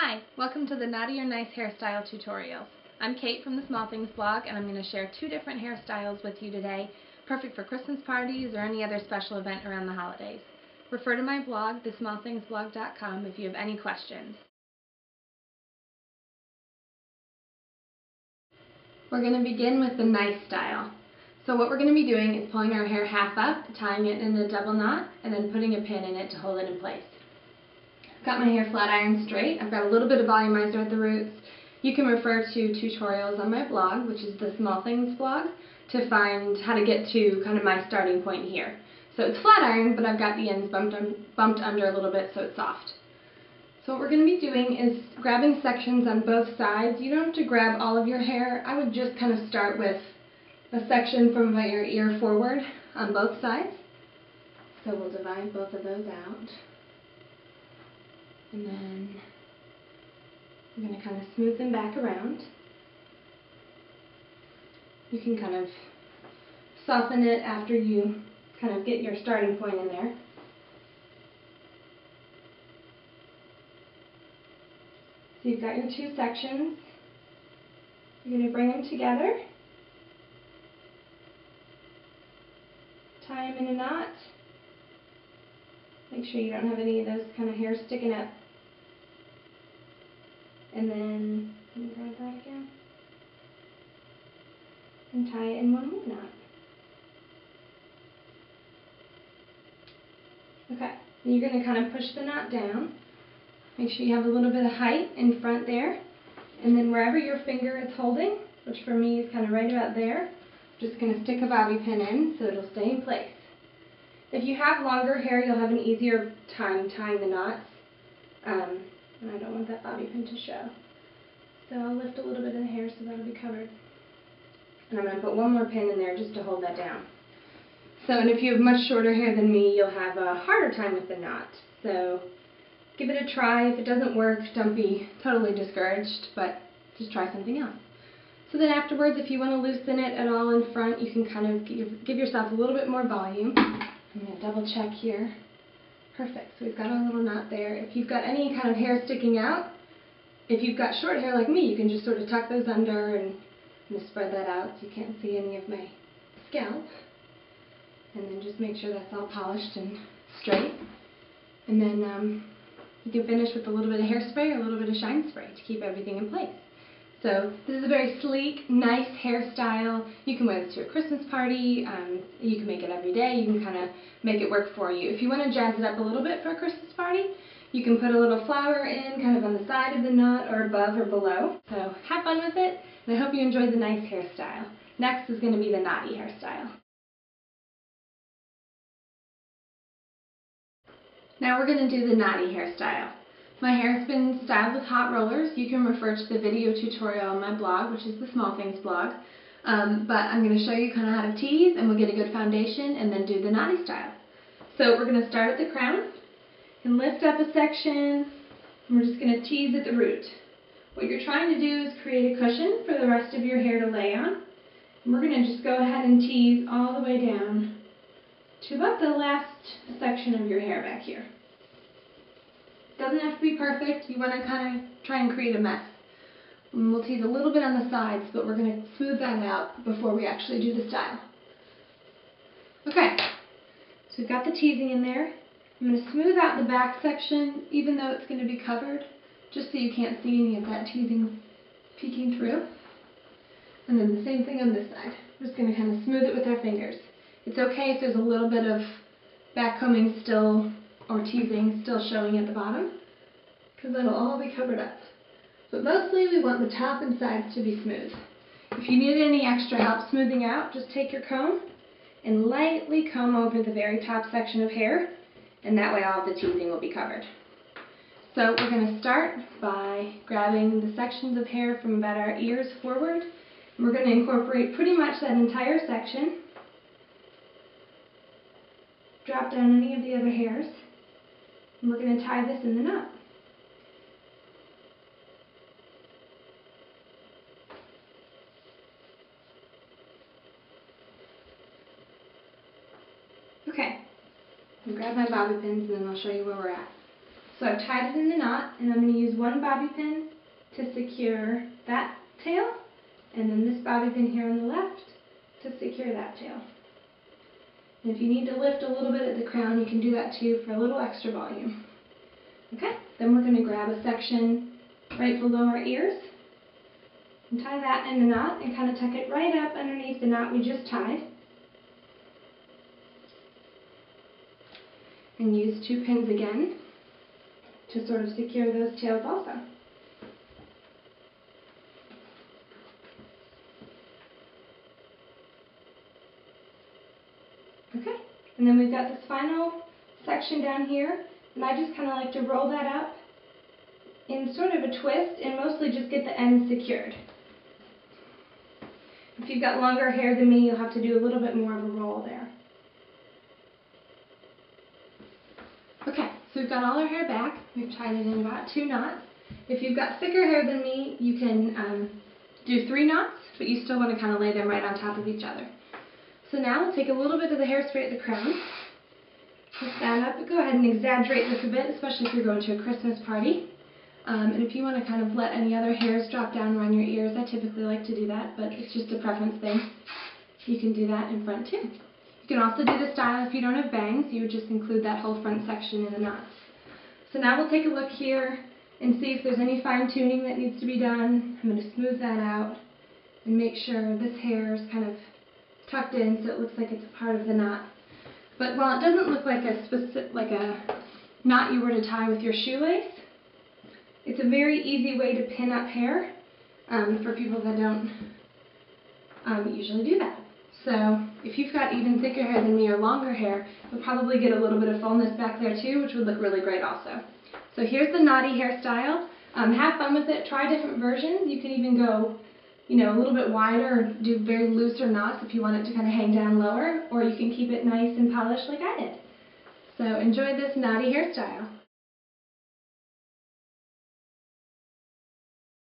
Hi, welcome to the Naughty or Nice Hairstyle Tutorials. I'm Kate from the Small Things blog, and I'm going to share 2 different hairstyles with you today, perfect for Christmas parties or any other special event around the holidays. Refer to my blog, thesmallthingsblog.com, if you have any questions. We're going to begin with the nice style. So what we're going to be doing is pulling our hair half up, tying it in a double knot, and then putting a pin in it to hold it in place. I've got my hair flat ironed straight. I've got a little bit of volumizer at the roots. You can refer to tutorials on my blog, which is the Small Things blog, to find how to get to kind of my starting point here. So it's flat ironed, but I've got the ends bumped under a little bit so it's soft. So what we're going to be doing is grabbing sections on both sides. You don't have to grab all of your hair. I would just kind of start with a section from about your ear forward on both sides. So we'll divide both of those out. And then I'm going to kind of smooth them back around. You can kind of soften it after you kind of get your starting point in there. So you've got your 2 sections. You're going to bring them together, tie them in a knot. Make sure you don't have any of those kind of hairs sticking up. And then, let me grab that again, and tie it in one more knot. Okay, and you're going to kind of push the knot down. Make sure you have a little bit of height in front there. And then wherever your finger is holding, which for me is kind of right about there, I'm just going to stick a bobby pin in so it'll stay in place. If you have longer hair, you'll have an easier time tying the knots. And I don't want that bobby pin to show. So I'll lift a little bit of the hair so that'll be covered. And I'm going to put one more pin in there just to hold that down. So, and if you have much shorter hair than me, you'll have a harder time with the knot. So give it a try. If it doesn't work, don't be totally discouraged, but just try something else. So then afterwards, if you want to loosen it at all in front, you can kind of give yourself a little bit more volume. I'm going to double check here. Perfect. So we've got our little knot there. If you've got any kind of hair sticking out, if you've got short hair like me, you can just sort of tuck those under and spread that out so you can't see any of my scalp. And then just make sure that's all polished and straight. And then you can finish with a little bit of hairspray or a little bit of shine spray to keep everything in place. So this is a very sleek, nice hairstyle. You can wear this to a Christmas party. You can make it every day. You can kind of make it work for you. If you want to jazz it up a little bit for a Christmas party, you can put a little flower in kind of on the side of the knot or above or below. So have fun with it, and I hope you enjoyed the nice hairstyle. Next is going to be the naughty hairstyle. Now we're going to do the naughty hairstyle. My hair has been styled with hot rollers. You can refer to the video tutorial on my blog, which is the Small Things blog. But I'm going to show you kind of how to tease, and we'll get a good foundation and then do the naughty style. So we're going to start at the crown and lift up a section. And we're just going to tease at the root. What you're trying to do is create a cushion for the rest of your hair to lay on. And we're going to just go ahead and tease all the way down to about the last section of your hair back here. Doesn't have to be perfect. You want to kind of try and create a mess. And we'll tease a little bit on the sides, but we're going to smooth that out before we actually do the style. Okay, so we've got the teasing in there. I'm going to smooth out the back section, even though it's going to be covered, just so you can't see any of that teasing peeking through. And then the same thing on this side. We're just going to kind of smooth it with our fingers. It's okay if there's a little bit of backcombing still or teasing still showing at the bottom, because that'll all be covered up. But mostly we want the top and sides to be smooth. If you need any extra help smoothing out, just take your comb and lightly comb over the very top section of hair, and that way all of the teasing will be covered. So we're going to start by grabbing the sections of hair from about our ears forward, and we're going to incorporate pretty much that entire section. Drop down any of the other hairs, and we're going to tie this in the knot. Okay, I'll grab my bobby pins and then I'll show you where we're at. So I've tied it in the knot, and I'm going to use one bobby pin to secure that tail, and then this bobby pin here on the left to secure that tail. And if you need to lift a little bit at the crown, you can do that too for a little extra volume. Okay, then we're going to grab a section right below our ears and tie that in the knot and kind of tuck it right up underneath the knot we just tied. And use 2 pins again to sort of secure those tails also. Okay, and then we've got this final section down here, and I just kind of like to roll that up in sort of a twist and mostly just get the ends secured. If you've got longer hair than me, you'll have to do a little bit more of a roll there. Okay, so we've got all our hair back. We've tied it in about 2 knots. If you've got thicker hair than me, you can do 3 knots, but you still want to kind of lay them right on top of each other. So now we'll take a little bit of the hairspray at the crown, put that up, go ahead and exaggerate this a bit, especially if you're going to a Christmas party. And if you want to kind of let any other hairs drop down around your ears, I typically like to do that, but it's just a preference thing. You can do that in front too. You can also do the style if you don't have bangs, you would just include that whole front section in the knots. So now we'll take a look here and see if there's any fine tuning that needs to be done. I'm going to smooth that out and make sure this hair is kind of tucked in so it looks like it's a part of the knot. But while it doesn't look like a knot you were to tie with your shoelace, it's a very easy way to pin up hair for people that don't usually do that. So if you've got even thicker hair than me or longer hair, you'll probably get a little bit of fullness back there too, which would look really great also. So here's the knotty hairstyle. Have fun with it. Try different versions. You can even go a little bit wider or do very looser knots if you want it to kind of hang down lower, or you can keep it nice and polished like I did. So enjoy this knotty hairstyle.